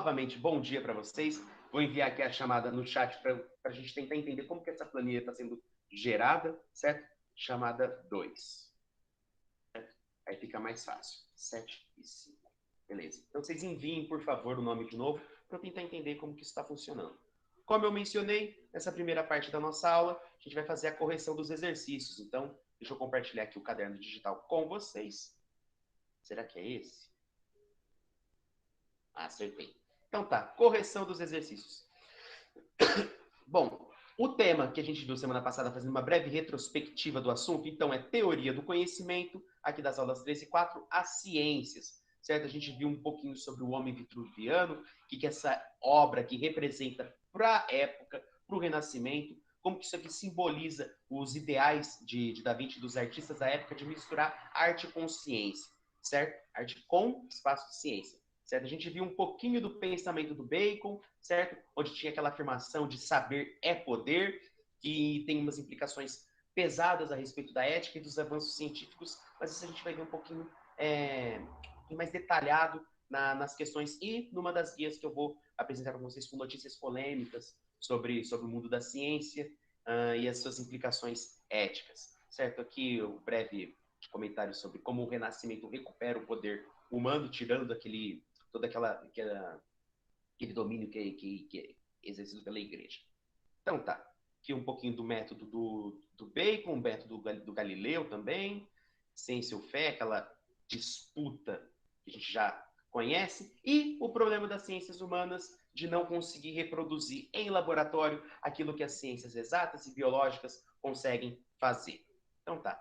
Novamente, bom dia para vocês. Vou enviar aqui a chamada no chat para a gente tentar entender como que essa planilha está sendo gerada, certo? Chamada 2. Certo? Aí fica mais fácil. 7 e 5. Beleza. Então, vocês enviem, por favor, o nome de novo para eu tentar entender como que isso está funcionando. Como eu mencionei, nessa primeira parte da nossa aula, a gente vai fazer a correção dos exercícios. Então, deixa eu compartilhar aqui o caderno digital com vocês. Será que é esse? Acertei. Então tá, correção dos exercícios. Bom, o tema que a gente viu semana passada, fazendo uma breve retrospectiva do assunto, então é teoria do conhecimento, aqui das aulas 3 e 4, as ciências, certo? A gente viu um pouquinho sobre o homem vitruviano, o que essa obra que representa para a época, para o Renascimento, como que isso aqui simboliza os ideais de Da Vinci, dos artistas da época, de misturar arte com ciência, certo? Arte com espaço de ciência. Certo? A gente viu um pouquinho do pensamento do Bacon, certo? Onde tinha aquela afirmação de saber é poder, que tem umas implicações pesadas a respeito da ética e dos avanços científicos, mas isso a gente vai ver um pouquinho mais detalhado nas questões e numa das guias que eu vou apresentar para vocês com notícias polêmicas sobre o mundo da ciência e as suas implicações éticas, certo? Aqui o breve comentário sobre como o Renascimento recupera o poder humano, tirando todo aquele domínio que é exercido pela igreja. Então tá, aqui um pouquinho do método do Bacon, o método do Galileu também, ciência ou fé, aquela disputa que a gente já conhece, e o problema das ciências humanas de não conseguir reproduzir em laboratório aquilo que as ciências exatas e biológicas conseguem fazer. Então tá,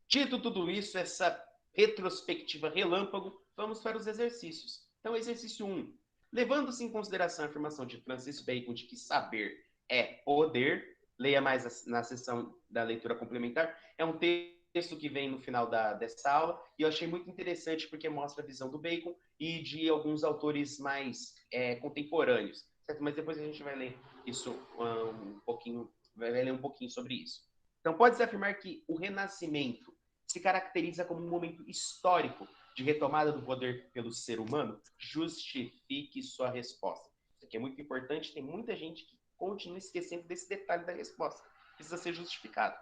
dito tudo isso, essa retrospectiva relâmpago, vamos para os exercícios. Então, exercício 1. Levando-se em consideração a afirmação de Francis Bacon de que saber é poder, leia mais na seção da leitura complementar, é um texto que vem no final dessa aula, e eu achei muito interessante porque mostra a visão do Bacon e de alguns autores mais contemporâneos, certo? Mas depois a gente vai ler isso um pouquinho, vai ler um pouquinho sobre isso. Então, pode-se afirmar que o Renascimento se caracteriza como um momento histórico de retomada do poder pelo ser humano? Justifique sua resposta. Isso aqui é muito importante, tem muita gente que continua esquecendo desse detalhe da resposta. Precisa ser justificado.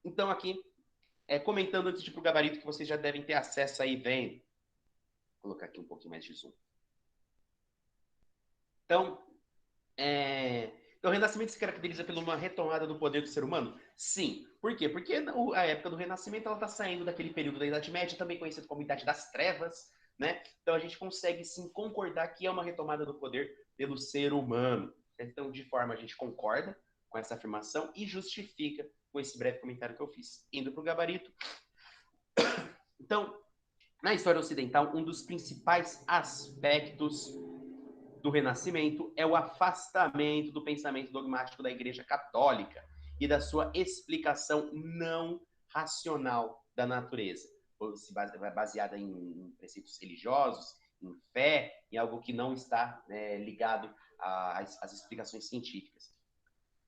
Então, aqui, comentando antes de ir para o gabarito, que vocês já devem ter acesso aí, vendo. Vou colocar aqui um pouquinho mais de zoom. Então, o Renascimento se caracteriza por uma retomada do poder do ser humano? Sim. Por quê? Porque a época do Renascimento está saindo daquele período da Idade Média, também conhecido como Idade das Trevas, né? Então a gente consegue sim concordar que é uma retomada do poder pelo ser humano. Então, de forma, a gente concorda com essa afirmação e justifica com esse breve comentário que eu fiz. Indo para o gabarito. Então, na história ocidental, um dos principais aspectos do Renascimento é o afastamento do pensamento dogmático da Igreja Católica e da sua explicação não racional da natureza, baseada em preceitos religiosos, em fé, em algo que não está ligado às explicações científicas.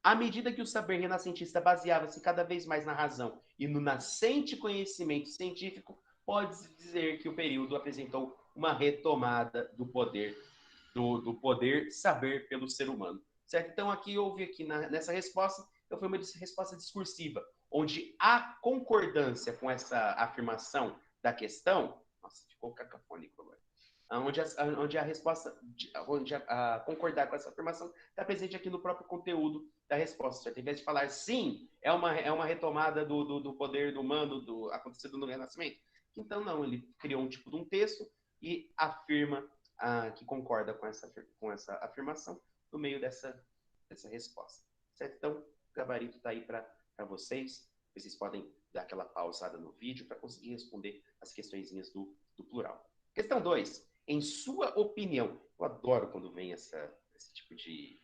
À medida que o saber renascentista baseava-se cada vez mais na razão e no nascente conhecimento científico, pode-se dizer que o período apresentou uma retomada do poder saber pelo ser humano, certo? Então aqui houve nessa resposta, foi uma resposta discursiva, onde a concordância com essa afirmação da questão, nossa, ficou cacafônico agora, onde a resposta, onde a concordar com essa afirmação está presente aqui no próprio conteúdo da resposta, certo? Em vez de falar sim, é uma retomada do poder do humano acontecido no Renascimento, então não, ele criou um tipo de um texto e afirma que concorda com essa afirmação no meio dessa resposta. Certo? Então, o gabarito está aí para vocês. Vocês podem dar aquela pausada no vídeo para conseguir responder as questõezinhas do plural. Questão 2. Em sua opinião, eu adoro quando vem esse tipo de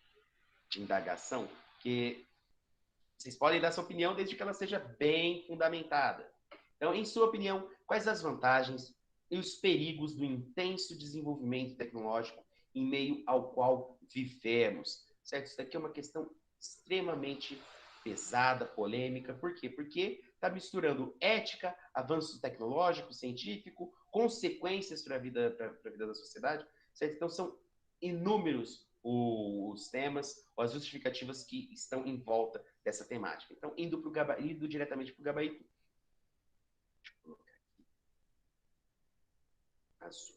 indagação, que vocês podem dar sua opinião desde que ela seja bem fundamentada. Então, em sua opinião, quais as vantagens e os perigos do intenso desenvolvimento tecnológico em meio ao qual vivemos? Certo? Isso daqui é uma questão extremamente pesada, polêmica. Por quê? Porque está misturando ética, avanço tecnológico, científico, consequências para a vida da sociedade. certo? Então, são inúmeros os temas ou as justificativas que estão em volta dessa temática. Então, indo diretamente para o gabarito, azul.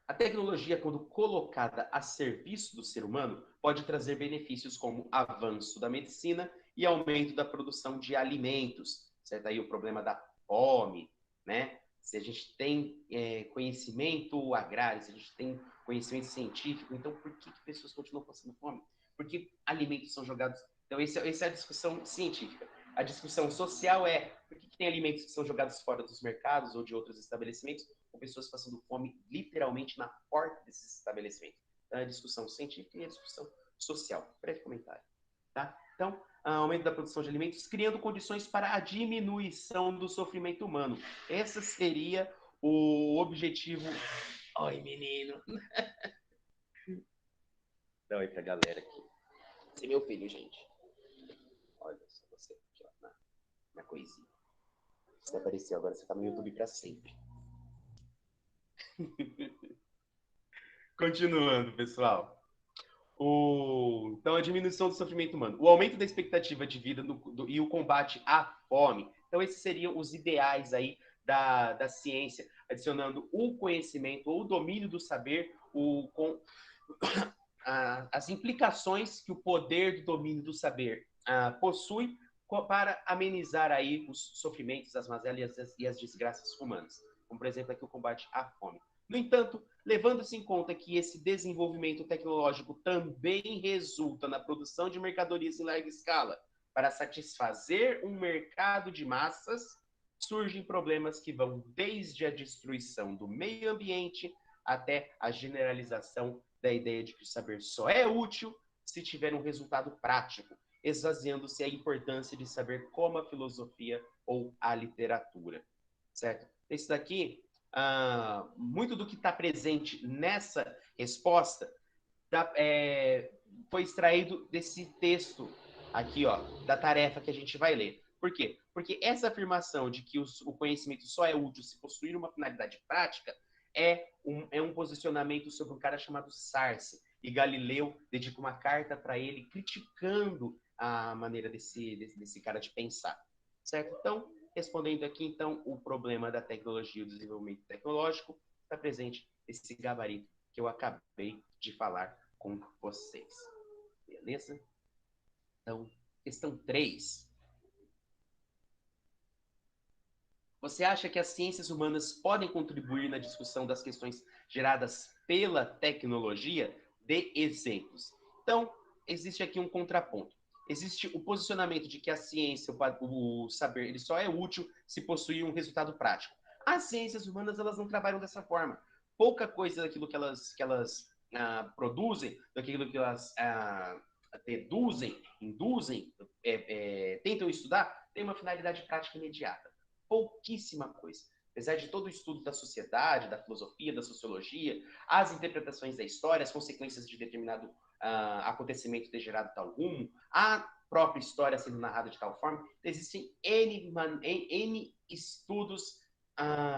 A tecnologia, quando colocada a serviço do ser humano, pode trazer benefícios como avanço da medicina e aumento da produção de alimentos. Certo? Aí o problema da fome, né? Se a gente tem conhecimento agrário, se a gente tem conhecimento científico, então por que pessoas continuam passando fome? Porque alimentos são jogados... Então, essa é a discussão científica. A discussão social é por que tem alimentos que são jogados fora dos mercados ou de outros estabelecimentos com pessoas passando fome literalmente na porta desses estabelecimentos. Então, é a discussão científica e a discussão social. Breve comentário. Tá? Então, aumento da produção de alimentos, criando condições para a diminuição do sofrimento humano. Esse seria o objetivo... Oi, menino! Dá oi pra galera aqui. Esse é meu filho, gente. Olha só você aqui, ó, na coisinha. Você apareceu agora, você tá no YouTube pra sempre. Continuando, pessoal. Então, a diminuição do sofrimento humano, o aumento da expectativa de vida e o combate à fome. Então, esses seriam os ideais aí da ciência, adicionando o conhecimento ou o domínio do saber as implicações que o poder do domínio do saber possui para amenizar aí os sofrimentos, as mazelas e as desgraças humanas. Como, por exemplo, aqui o combate à fome. No entanto, levando-se em conta que esse desenvolvimento tecnológico também resulta na produção de mercadorias em larga escala para satisfazer um mercado de massas, surgem problemas que vão desde a destruição do meio ambiente até a generalização da ideia de que o saber só é útil se tiver um resultado prático, esvaziando-se a importância de saber como a filosofia ou a literatura. Certo? Isso daqui, muito do que está presente nessa resposta foi extraído desse texto aqui, ó, da tarefa que a gente vai ler. Por quê? Porque essa afirmação de que o conhecimento só é útil se possuir uma finalidade prática é um posicionamento sobre um cara chamado Sarce. E Galileu dedica uma carta para ele criticando a maneira desse cara de pensar. Certo? Então, respondendo aqui, então, o problema da tecnologia e do desenvolvimento tecnológico está presente nesse gabarito que eu acabei de falar com vocês. Beleza? Então, questão 3. Você acha que as ciências humanas podem contribuir na discussão das questões geradas pela tecnologia? Dê exemplos. Então, existe aqui um contraponto. Existe o posicionamento de que a ciência, o saber, ele só é útil se possuir um resultado prático. As ciências humanas, elas não trabalham dessa forma. Pouca coisa daquilo que elas produzem, daquilo que elas deduzem, induzem, tentam estudar, tem uma finalidade prática imediata. Pouquíssima coisa. Apesar de todo o estudo da sociedade, da filosofia, da sociologia, as interpretações da história, as consequências de determinado acontecimento ter gerado tal rumo, a própria história sendo narrada de tal forma, existem N estudos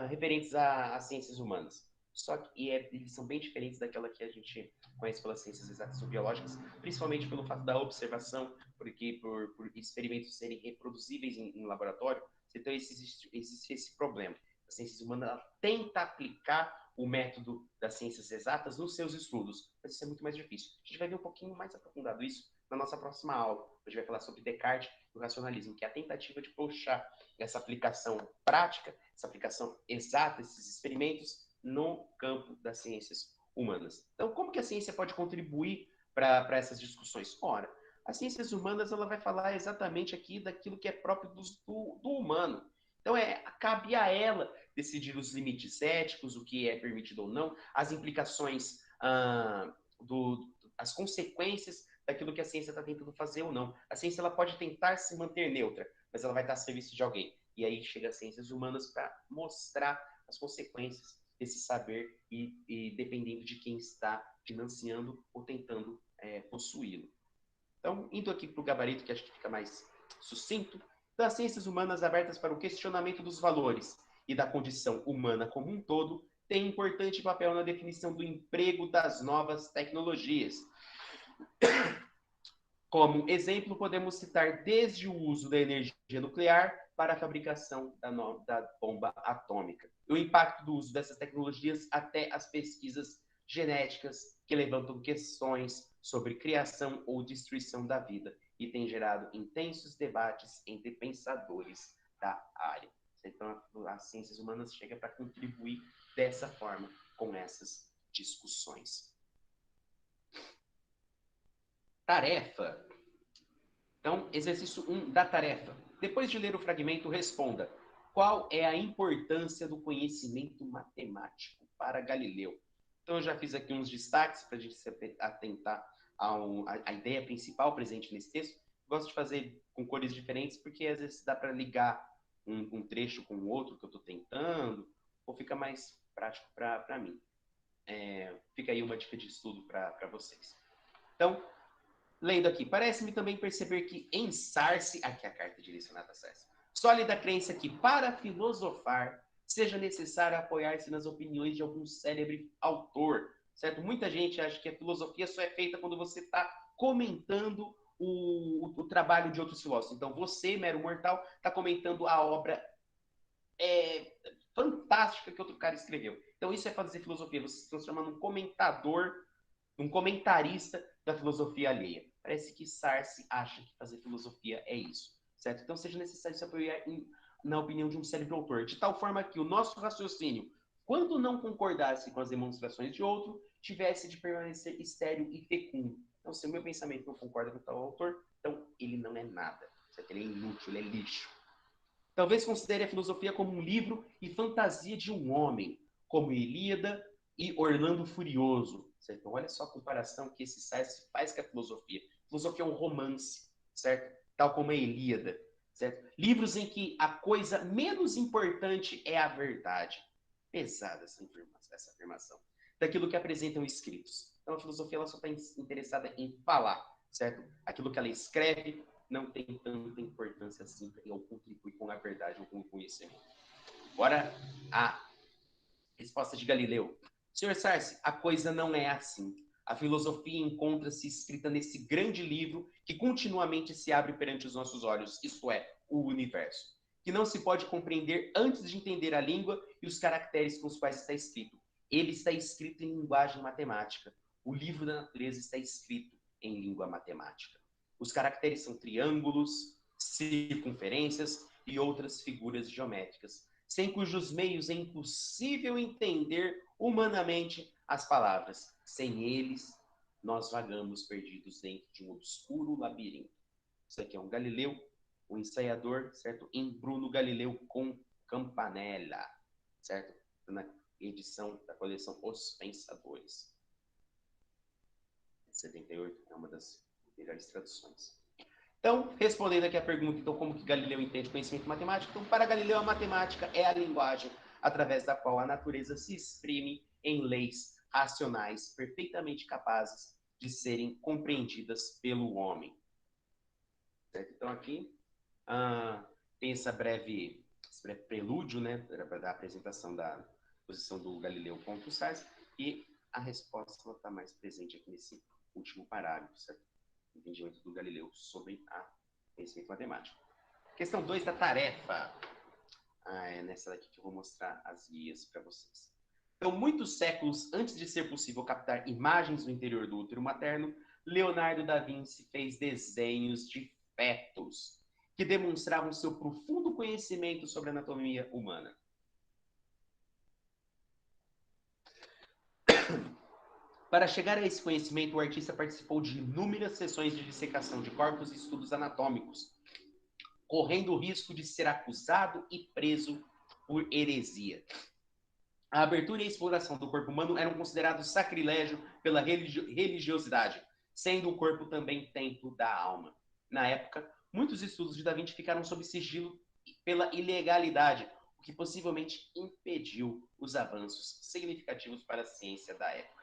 referentes às ciências humanas. Só que eles são bem diferentes daquela que a gente conhece pelas ciências exatas ou biológicas, principalmente pelo fato da observação, porque por experimentos serem reproduzíveis em laboratório, então existe esse problema. A ciência humana tenta aplicar o método das ciências exatas nos seus estudos, mas isso é muito mais difícil. A gente vai ver um pouquinho mais aprofundado isso na nossa próxima aula. A gente vai falar sobre Descartes e o racionalismo, que é a tentativa de puxar essa aplicação prática, essa aplicação exata, esses experimentos, no campo das ciências humanas. Então, como que a ciência pode contribuir para essas discussões? Ora, as ciências humanas ela vai falar exatamente aqui daquilo que é próprio do humano. Então, cabe a ela decidir os limites éticos, o que é permitido ou não, as implicações, as consequências daquilo que a ciência está tentando fazer ou não. A ciência ela pode tentar se manter neutra, mas ela vai estar a serviço de alguém. E aí chega as ciências humanas para mostrar as consequências desse saber e dependendo de quem está financiando ou tentando possuí-lo. Então, indo aqui para o gabarito, que acho que fica mais sucinto, das ciências humanas abertas para o questionamento dos valores e da condição humana como um todo, tem importante papel na definição do emprego das novas tecnologias. Como exemplo, podemos citar desde o uso da energia nuclear para a fabricação da bomba atômica, e o impacto do uso dessas tecnologias até as pesquisas genéticas que levantam questões sobre criação ou destruição da vida e tem gerado intensos debates entre pensadores da área. Então, as ciências humanas chegam para contribuir dessa forma com essas discussões. Tarefa. Então, exercício 1 da tarefa. Depois de ler o fragmento, responda: qual é a importância do conhecimento matemático para Galileu? Então, eu já fiz aqui uns destaques para a gente se atentar à ideia principal presente nesse texto. Gosto de fazer com cores diferentes, porque às vezes dá para ligar um trecho com o outro que eu estou tentando, ou fica mais prático para mim. Fica aí uma dica de estudo para vocês. Então, lendo aqui, parece-me também perceber que em Sarce, aqui a carta direcionada a Sarce, sólida crença que para filosofar seja necessário apoiar-se nas opiniões de algum célebre autor, certo? Muita gente acha que a filosofia só é feita quando você está comentando o trabalho de outros filósofos. Então, você, mero mortal, está comentando a obra fantástica que outro cara escreveu. Então, isso é fazer filosofia. Você se transforma num comentador, num comentarista da filosofia alheia. Parece que Sarce acha que fazer filosofia é isso, certo? Então, seja necessário se apoiar na opinião de um célebre autor, de tal forma que o nosso raciocínio, quando não concordasse com as demonstrações de outro, tivesse de permanecer estéril e fecundo. Então, se o meu pensamento não concorda com tal autor, então ele não é nada, certo? Ele é inútil, ele é lixo. Talvez considere a filosofia como um livro e fantasia de um homem, como Ilíada e Orlando Furioso. Certo? Então, olha só a comparação que esse Sarce faz com a filosofia. A filosofia é um romance, certo? Tal como a Ilíada. Certo? Livros em que a coisa menos importante é a verdade. Pesada essa afirmação. Daquilo que apresentam escritos. Então, a filosofia ela só está interessada em falar, certo? Aquilo que ela escreve não tem tanta importância assim ou contribui com a verdade ou com o conhecimento. Agora, a resposta de Galileu. Senhor Sarce, a coisa não é assim. A filosofia encontra-se escrita nesse grande livro que continuamente se abre perante os nossos olhos, isto é, o universo, que não se pode compreender antes de entender a língua e os caracteres com os quais está escrito. Ele está escrito em linguagem matemática. O livro da natureza está escrito em língua matemática. Os caracteres são triângulos, circunferências e outras figuras geométricas, sem cujos meios é impossível entender humanamente as palavras. Sem eles, nós vagamos perdidos dentro de um obscuro labirinto. Isso aqui é um Galileu, um ensaiador, certo? Em Bruno Galileu com Campanella, certo? Na edição da coleção Os Pensadores. 78 é uma das melhores traduções. Então, respondendo aqui a pergunta, então, como que Galileu entende conhecimento matemático? Então, para Galileu, a matemática é a linguagem através da qual a natureza se exprime em leis racionais perfeitamente capazes de serem compreendidas pelo homem. Certo? Então, aqui tem esse breve prelúdio, né, da apresentação da posição do Galileu contra o Sarce, e a resposta está mais presente aqui nesse último parágrafo, certo? Entendimento do Galileu sobre a conhecimento matemático. Questão 2 da tarefa. É nessa daqui que eu vou mostrar as guias para vocês. Então, muitos séculos antes de ser possível captar imagens do interior do útero materno, Leonardo da Vinci fez desenhos de fetos que demonstravam seu profundo conhecimento sobre a anatomia humana. Para chegar a esse conhecimento, o artista participou de inúmeras sessões de dissecação de corpos e estudos anatômicos, correndo o risco de ser acusado e preso por heresia. A abertura e a exploração do corpo humano eram considerados sacrilégio pela religiosidade, sendo o corpo também templo da alma. Na época, muitos estudos de Da Vinci ficaram sob sigilo pela ilegalidade, o que possivelmente impediu os avanços significativos para a ciência da época.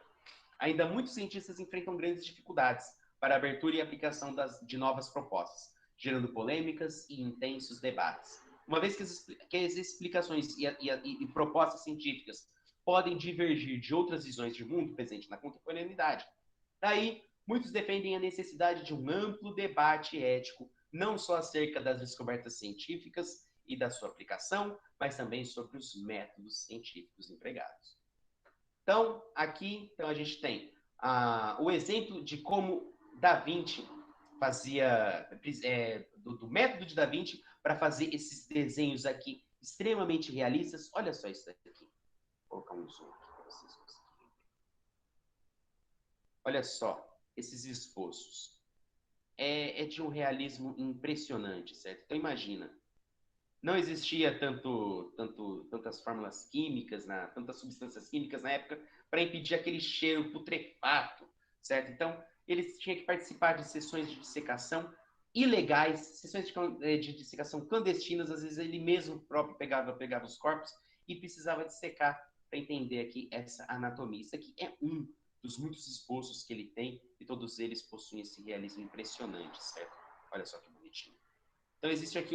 Ainda muitos cientistas enfrentam grandes dificuldades para a abertura e aplicação de novas propostas, gerando polêmicas e intensos debates. Uma vez que as explicações e propostas científicas podem divergir de outras visões de mundo presente na contemporaneidade. Daí, muitos defendem a necessidade de um amplo debate ético, não só acerca das descobertas científicas e da sua aplicação, mas também sobre os métodos científicos empregados. Então, aqui a gente tem o exemplo de como Da Vinci fazia, do método de Da Vinci para fazer esses desenhos aqui extremamente realistas. Olha só isso aqui. Vou colocar um zoom aqui para vocês conseguirem. Olha só esses esboços. É de um realismo impressionante, certo? Então, imagina. Não existia tantas fórmulas químicas, tantas substâncias químicas na época para impedir aquele cheiro putrefato, certo? Então, eles tinham que participar de sessões de dissecação ilegais, sessões de dissecação clandestinas. Às vezes ele mesmo próprio pegava os corpos e precisava dissecar para entender aqui essa anatomia. Isso aqui é um dos muitos esboços que ele tem e todos eles possuem esse realismo impressionante, certo? Olha só que bonitinho. Então, existe aqui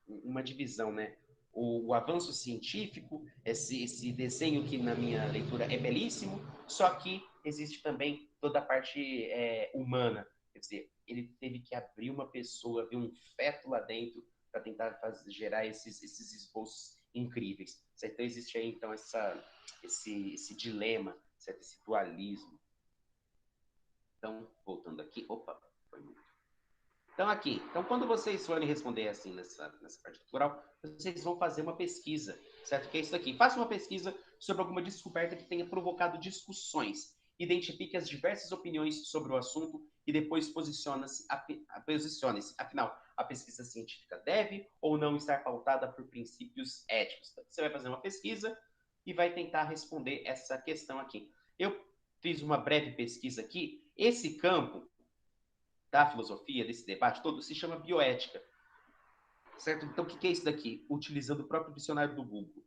uma divisão, né? O avanço científico, esse desenho que na minha leitura é belíssimo, só que existe também toda a parte humana. Quer dizer, ele teve que abrir uma pessoa, ver um feto lá dentro para tentar gerar esses esboços incríveis. Certo? Então, existe aí, então, esse dilema, certo? Esse dualismo. Então, voltando aqui. Opa, foi muito. Então, aqui. Então, quando vocês forem responder assim nessa parte cultural, vocês vão fazer uma pesquisa, certo? Que é isso daqui. Faça uma pesquisa sobre alguma descoberta que tenha provocado discussões. Identifique as diversas opiniões sobre o assunto e depois posicione-se. Afinal, a pesquisa científica deve ou não estar pautada por princípios éticos. Então, você vai fazer uma pesquisa e vai tentar responder essa questão aqui. Eu fiz uma breve pesquisa aqui. Esse campo da filosofia, desse debate todo, se chama bioética. Certo? Então, o que é isso daqui? Utilizando o próprio dicionário do Google.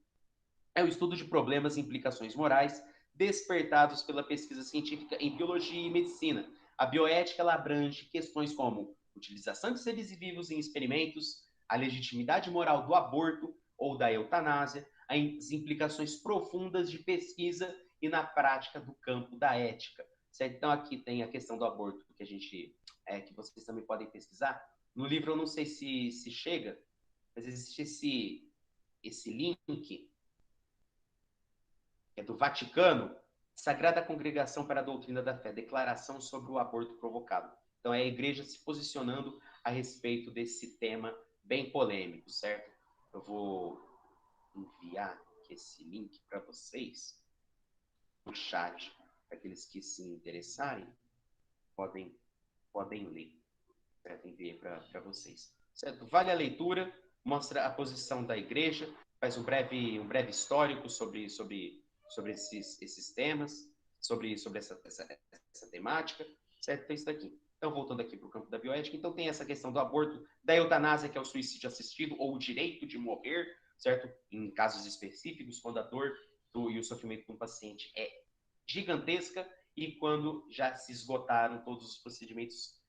É o estudo de problemas e implicações morais despertados pela pesquisa científica em biologia e medicina. A bioética ela abrange questões como utilização de seres vivos em experimentos, a legitimidade moral do aborto ou da eutanásia, as implicações profundas de pesquisa e na prática do campo da ética. Certo? Então, aqui tem a questão do aborto, que vocês também podem pesquisar. No livro, eu não sei se chega, mas existe esse link, é do Vaticano, Sagrada Congregação para a Doutrina da Fé, Declaração sobre o Aborto Provocado. Então, é a igreja se posicionando a respeito desse tema bem polêmico, certo? Eu vou enviar aqui esse link para vocês no chat, para aqueles que se interessarem, podem ler. Certo? Enviei para vocês. Certo? Vale a leitura, mostra a posição da igreja, faz um breve histórico sobre esses temas, sobre essa temática, certo? Então, isso daqui. Então, voltando aqui para o campo da bioética, então tem essa questão do aborto, da eutanásia, que é o suicídio assistido, ou o direito de morrer, certo? Em casos específicos, quando a dor e o sofrimento de um paciente é gigantesca e quando já se esgotaram todos os procedimentos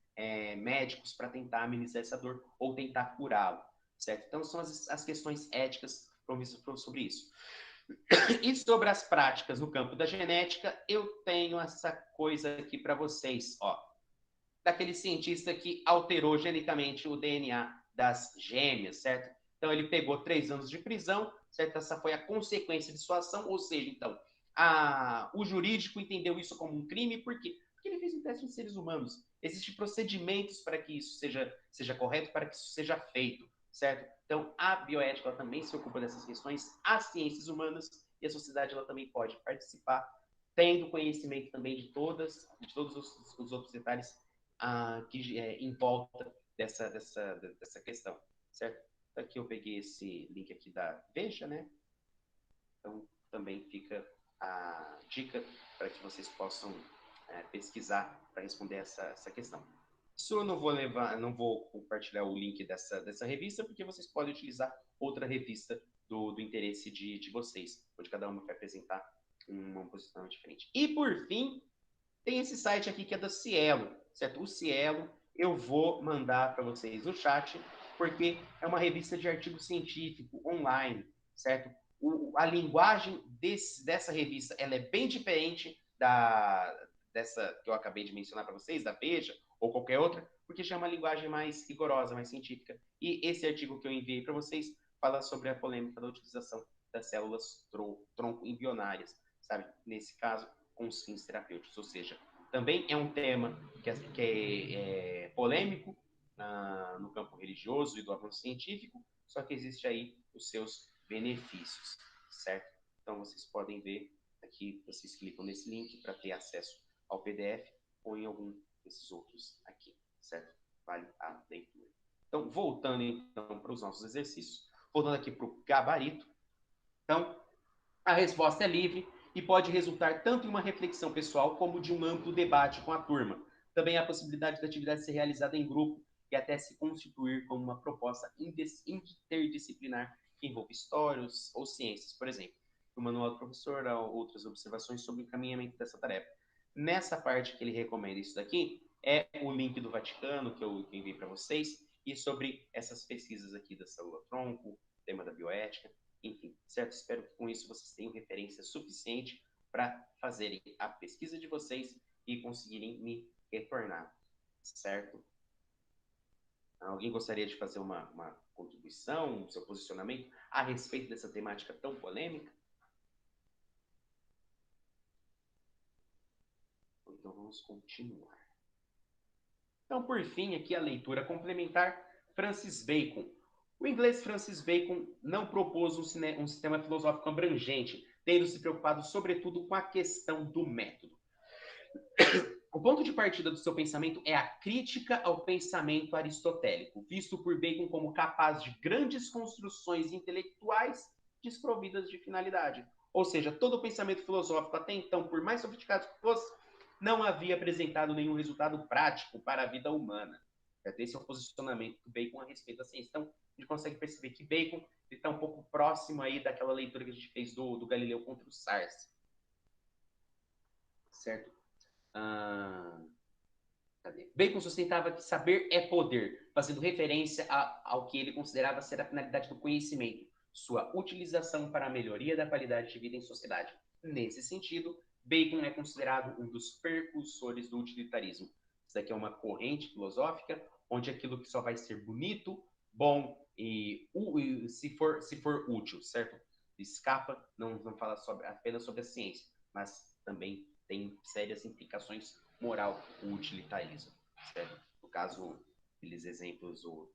médicos para tentar amenizar essa dor ou tentar curá-lo, certo? Então, são as questões éticas sobre isso. E sobre as práticas no campo da genética, eu tenho essa coisa aqui para vocês, ó, daquele cientista que alterou geneticamente o DNA das gêmeas, certo? Então, ele pegou 3 anos de prisão, certo? Essa foi a consequência de sua ação, ou seja, então, o jurídico entendeu isso como um crime, por quê? Porque ele fez um teste em seres humanos. Existem procedimentos para que isso seja correto, para que isso seja feito, certo? Então, a bioética ela também se ocupa dessas questões, as ciências humanas e a sociedade ela também pode participar, tendo conhecimento também de todos os outros detalhes em volta dessa questão, certo? Aqui eu peguei esse link aqui da Veja, né? Então, também fica a dica para que vocês possam pesquisar para responder essa questão. Isso eu não vou compartilhar o link dessa revista, porque vocês podem utilizar outra revista do interesse de vocês, onde cada uma vai apresentar um posicionamento diferente. E, por fim, tem esse site aqui que é da Cielo, certo? O Cielo eu vou mandar para vocês no chat, porque é uma revista de artigo científico online, certo? a linguagem dessa revista ela é bem diferente dessa que eu acabei de mencionar para vocês, da Veja ou qualquer outra, porque já é uma linguagem mais rigorosa, mais científica. E esse artigo que eu enviei para vocês fala sobre a polêmica da utilização das células tronco embrionárias, sabe? Nesse caso, com os fins terapêuticos. Ou seja, também é um tema que é polêmico no campo religioso e do avanço científico, só que existe aí os seus benefícios, certo? Então, vocês podem ver aqui, vocês clicam nesse link para ter acesso ao PDF ou em algum desses outros aqui, certo? Vale a leitura. Então, voltando então para os nossos exercícios, voltando aqui para o gabarito. Então, a resposta é livre e pode resultar tanto em uma reflexão pessoal como de um amplo debate com a turma. Também há a possibilidade da atividade ser realizada em grupo e até se constituir como uma proposta interdisciplinar que envolve histórias ou ciências, por exemplo. O manual do professor há outras observações sobre o encaminhamento dessa tarefa. Nessa parte que ele recomenda isso daqui, é o link do Vaticano que eu enviei para vocês, e sobre essas pesquisas aqui da célula-tronco, tema da bioética, enfim, certo? Espero que com isso vocês tenham referência suficiente para fazerem a pesquisa de vocês e conseguirem me retornar, certo? Alguém gostaria de fazer uma contribuição, seu posicionamento a respeito dessa temática tão polêmica? Então vamos continuar. Então, por fim, aqui a leitura complementar, Francis Bacon. O inglês Francis Bacon não propôs um sistema filosófico abrangente, tendo se preocupado sobretudo com a questão do método. O ponto de partida do seu pensamento é a crítica ao pensamento aristotélico, visto por Bacon como capaz de grandes construções intelectuais desprovidas de finalidade. Ou seja, todo o pensamento filosófico até então, por mais sofisticado que fosse, não havia apresentado nenhum resultado prático para a vida humana. Esse é o posicionamento do Bacon a respeito da ciência. Então, a gente consegue perceber que Bacon está um pouco próximo aí daquela leitura que a gente fez do Galileu contra o Sarsi. Certo? Bacon sustentava que saber é poder, fazendo referência ao que ele considerava ser a finalidade do conhecimento, sua utilização para a melhoria da qualidade de vida em sociedade. Nesse sentido, Bacon é considerado um dos precursores do utilitarismo. Isso aqui é uma corrente filosófica onde aquilo que só vai ser bonito, bom e se for útil, certo? Escapa, não fala apenas sobre a ciência, mas também tem sérias implicações moral o utilitarismo, certo? No caso, aqueles exemplos, o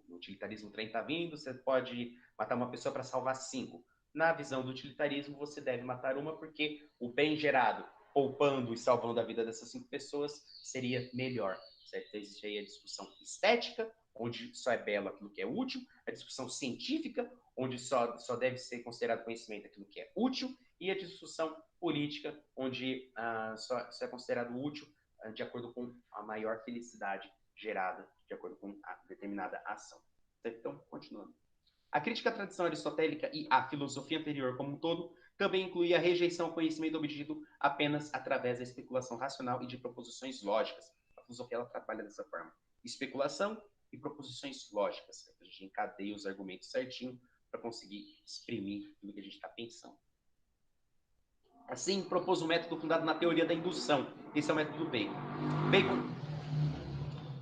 utilitarismo, o trem está vindo, você pode matar uma pessoa para salvar 5. Na visão do utilitarismo, você deve matar uma porque o bem gerado, poupando e salvando a vida dessas 5 pessoas, seria melhor, certo? Então, existe aí a discussão estética, onde só é belo aquilo que é útil, a discussão científica, onde só deve ser considerado conhecimento aquilo que é útil, e a discussão política, onde só é considerado útil de acordo com a maior felicidade gerada de acordo com a determinada ação. Então, continuando. A crítica à tradição aristotélica e à filosofia anterior como um todo também incluía a rejeição ao conhecimento obtido apenas através da especulação racional e de proposições lógicas. A filosofia ela trabalha dessa forma. Especulação e proposições lógicas. A gente encadeia os argumentos certinho para conseguir exprimir tudo que a gente está pensando. Assim, propôs um método fundado na teoria da indução. Esse é o método do Bacon.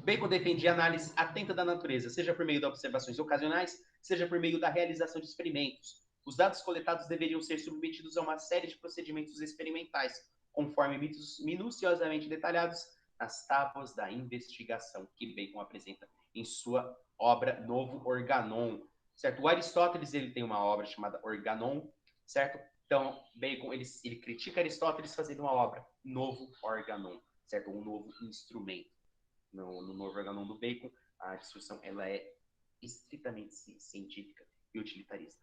Bacon defendia a análise atenta da natureza, seja por meio de observações ocasionais, seja por meio da realização de experimentos. Os dados coletados deveriam ser submetidos a uma série de procedimentos experimentais, conforme minuciosamente detalhados nas tábuas da investigação, que Bacon apresenta em sua obra Novo Organon. Certo? O Aristóteles ele tem uma obra chamada Organon, certo? Então, Bacon ele critica Aristóteles fazendo uma obra Novo Organon, certo? Um novo instrumento. No Novo Organon do Bacon, a discussão ela é estritamente científica e utilitarista.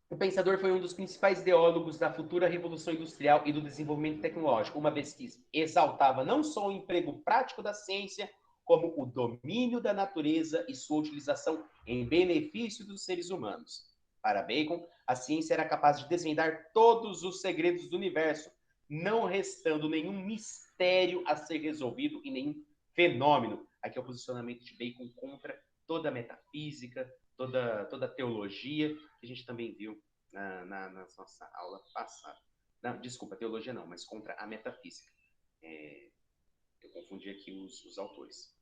O pensador foi um dos principais ideólogos da futura revolução industrial e do desenvolvimento tecnológico, uma vez que exaltava não só o emprego prático da ciência, como o domínio da natureza e sua utilização em benefício dos seres humanos. Para Bacon, a ciência era capaz de desvendar todos os segredos do universo, não restando nenhum mistério a ser resolvido e nenhum fenômeno. Aqui é o posicionamento de Bacon contra toda a metafísica, toda a teologia que a gente também viu na nossa aula passada. Não, desculpa, teologia não, mas contra a metafísica. Eu confundi aqui os autores,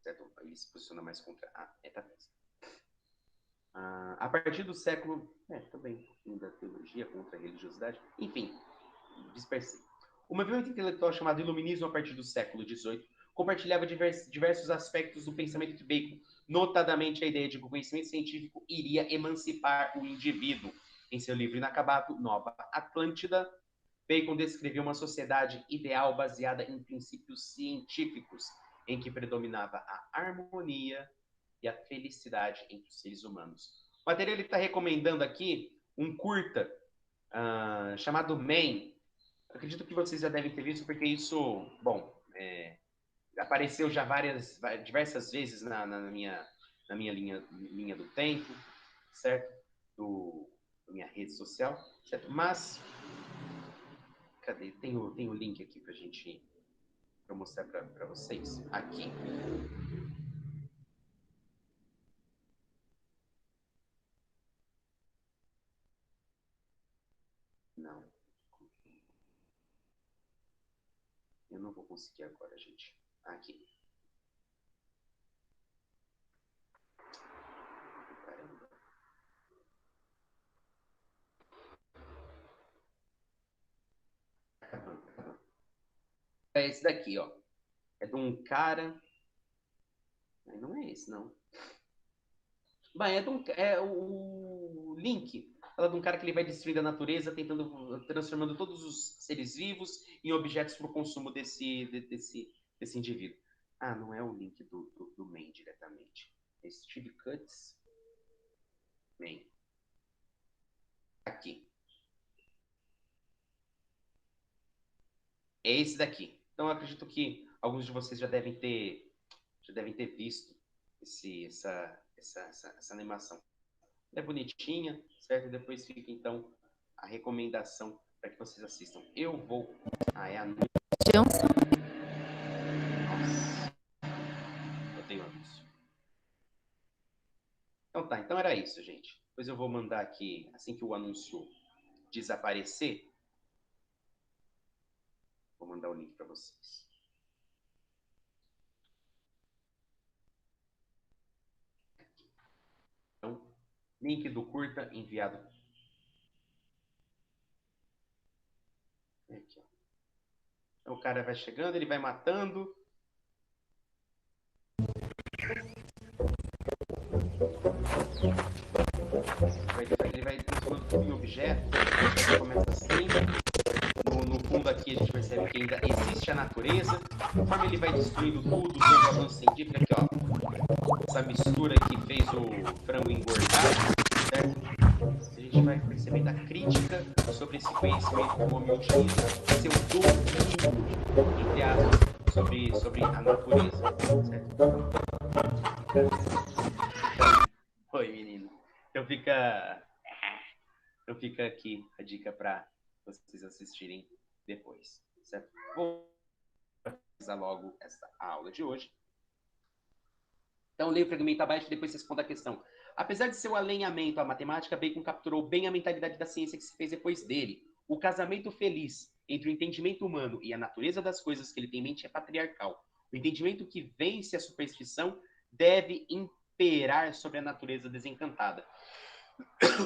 certo? Ele se posiciona mais contra a metafísica. A partir do século... também um pouquinho da teologia contra a religiosidade. Enfim, dispersei. O movimento intelectual chamado Iluminismo, a partir do século XVIII, compartilhava diversos aspectos do pensamento de Bacon, notadamente a ideia de que o conhecimento científico iria emancipar o indivíduo. Em seu livro inacabado, Nova Atlântida, Bacon descreveu uma sociedade ideal baseada em princípios científicos, em que predominava a harmonia e a felicidade entre os seres humanos. O material ele está recomendando aqui um curta chamado Man. Acredito que vocês já devem ter visto, porque isso, apareceu já diversas vezes na minha linha do tempo, certo? Da minha rede social, certo? Mas, cadê? Tem o link aqui para mostrar para vocês. Aqui. Não. Eu não vou conseguir agora, gente. Aqui. Caramba. É esse daqui, ó. É de um cara... Não é esse, não. Bem, o link fala de um cara que ele vai destruindo a natureza, transformando todos os seres vivos em objetos para o consumo desse indivíduo. Não é o link do Man diretamente. É Steve Cutts. Man. Aqui. É esse daqui. Então, eu acredito que alguns de vocês já devem ter visto essa animação. É bonitinha, certo? Depois fica, então, a recomendação para que vocês assistam. Eu vou... é anúncio. Nossa. Eu tenho anúncio. Então tá, então era isso, gente. Depois eu vou mandar aqui, assim que o anúncio desaparecer, vou mandar o link para vocês. Então, link do curta enviado. Aqui, ó. Então o cara vai chegando, ele vai matando. Ele vai transformando tudo em objeto. Começa assim. No fundo aqui a gente percebe que ainda existe a natureza. Conforme ele vai destruindo tudo, usando o avanço científico, aqui ó, essa mistura que fez o frango engordar, certo? A gente vai percebendo a crítica sobre esse conhecimento que o homem utiliza, seu domínio, entre aspas, sobre a natureza, certo? Oi, menino. Então fica aqui a dica para vocês assistirem depois, certo? Vou finalizar logo essa aula de hoje. Então, leia o fragmento abaixo e depois responda a questão. Apesar de seu alinhamento à matemática, Bacon capturou bem a mentalidade da ciência que se fez depois dele. O casamento feliz entre o entendimento humano e a natureza das coisas que ele tem em mente é patriarcal. O entendimento que vence a superstição deve imperar sobre a natureza desencantada.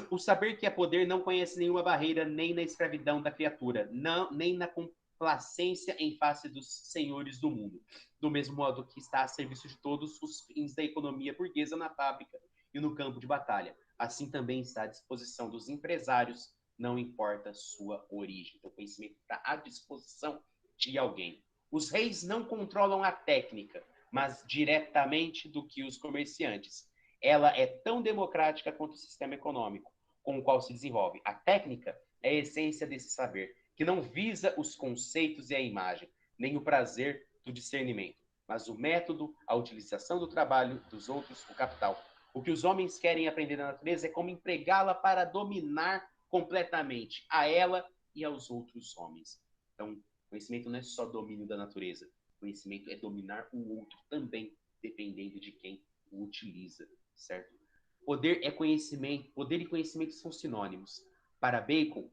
O saber que é poder não conhece nenhuma barreira, nem na escravidão da criatura, nem na complacência em face dos senhores do mundo. Do mesmo modo que está a serviço de todos os fins da economia burguesa na fábrica e no campo de batalha. Assim também está à disposição dos empresários, não importa sua origem. Então, o conhecimento está à disposição de alguém. Os reis não controlam a técnica, mas diretamente do que os comerciantes. Ela é tão democrática quanto o sistema econômico com o qual se desenvolve. A técnica é a essência desse saber, que não visa os conceitos e a imagem, nem o prazer do discernimento, mas o método, a utilização do trabalho dos outros, o capital. O que os homens querem aprender da natureza é como empregá-la para dominar completamente a ela e aos outros homens. Então, conhecimento não é só domínio da natureza. Conhecimento é dominar o outro também, dependendo de quem o utiliza, certo? Poder é conhecimento. Poder e conhecimento são sinônimos. Para Bacon,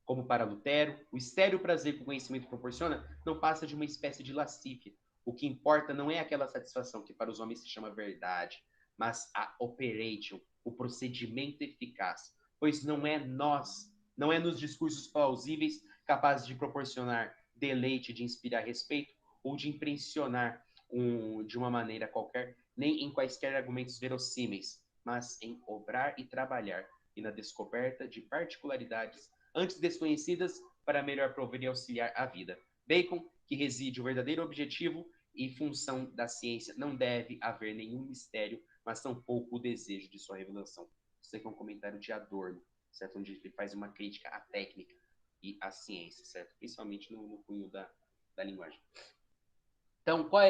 como para Lutero, o estéril prazer que o conhecimento proporciona não passa de uma espécie de lascívia. O que importa não é aquela satisfação que para os homens se chama verdade, mas a operation, o procedimento eficaz. Pois não é nos discursos plausíveis capazes de proporcionar deleite, de inspirar respeito ou de impressionar de uma maneira qualquer, nem em quaisquer argumentos verossímeis, mas em obrar e trabalhar e na descoberta de particularidades antes desconhecidas para melhor prover e auxiliar a vida. Bacon, que reside o verdadeiro objetivo e função da ciência, não deve haver nenhum mistério, mas tampouco o desejo de sua revelação. Isso aqui é um comentário de Adorno, certo? Onde ele faz uma crítica à técnica e à ciência, certo? Principalmente no cunho da linguagem. Então, qual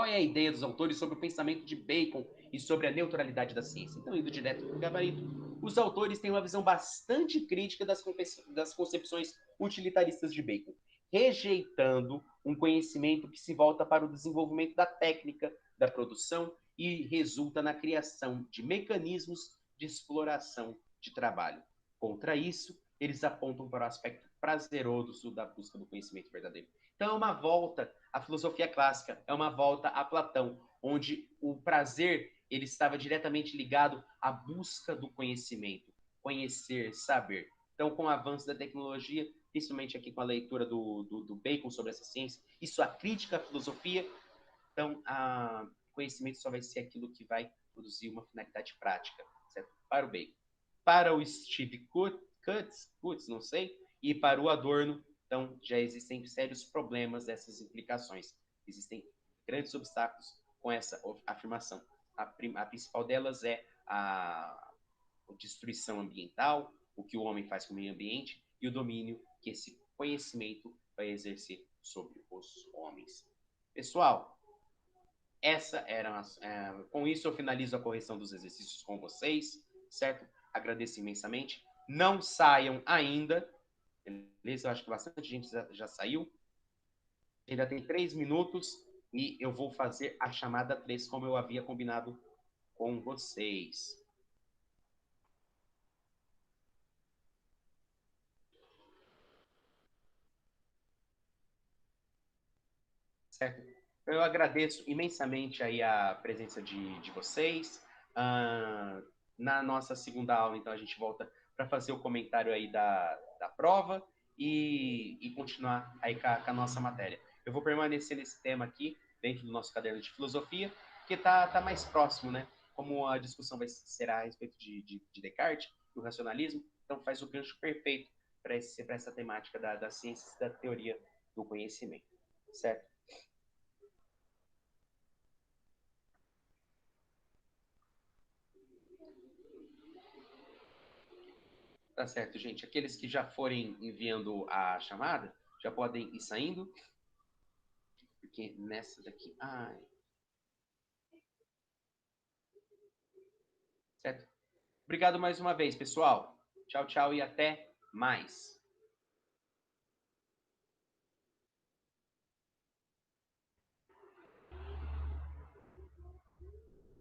é a ideia dos autores sobre o pensamento de Bacon e sobre a neutralidade da ciência? Então, indo direto para o gabarito, os autores têm uma visão bastante crítica das concepções utilitaristas de Bacon, rejeitando um conhecimento que se volta para o desenvolvimento da técnica, da produção e resulta na criação de mecanismos de exploração de trabalho. Contra isso, eles apontam para o aspecto prazeroso da busca do conhecimento verdadeiro. Então, é uma volta à filosofia clássica, é uma volta a Platão, onde o prazer ele estava diretamente ligado à busca do conhecimento, conhecer, saber. Então, com o avanço da tecnologia, principalmente aqui com a leitura do Bacon sobre essa ciência, e sua crítica à filosofia, então, o conhecimento só vai ser aquilo que vai produzir uma finalidade prática, certo? Para o Bacon. Para o Steve Cutts, não sei, e para o Adorno, então já existem sérios problemas dessas implicações. Existem grandes obstáculos com essa afirmação. A principal delas é a destruição ambiental, o que o homem faz com o meio ambiente e o domínio que esse conhecimento vai exercer sobre os homens. Pessoal, com isso eu finalizo a correção dos exercícios com vocês, certo? Agradeço imensamente. Não saiam ainda, beleza? Eu acho que bastante gente já saiu. Ainda tem 3 minutos e eu vou fazer a chamada 3 como eu havia combinado com vocês. Certo? Eu agradeço imensamente aí a presença de vocês. Na nossa segunda aula, então, a gente volta para fazer o comentário aí da prova e continuar aí com a nossa matéria. Eu vou permanecer nesse tema aqui, dentro do nosso caderno de filosofia, que tá mais próximo, né? Como a discussão será a respeito de Descartes, do racionalismo, então faz o gancho perfeito para essa temática da ciência e da teoria do conhecimento, certo? Tá certo, gente. Aqueles que já forem enviando a chamada, já podem ir saindo, porque nessa daqui. Ai, certo? Obrigado mais uma vez, pessoal. Tchau, tchau e até mais.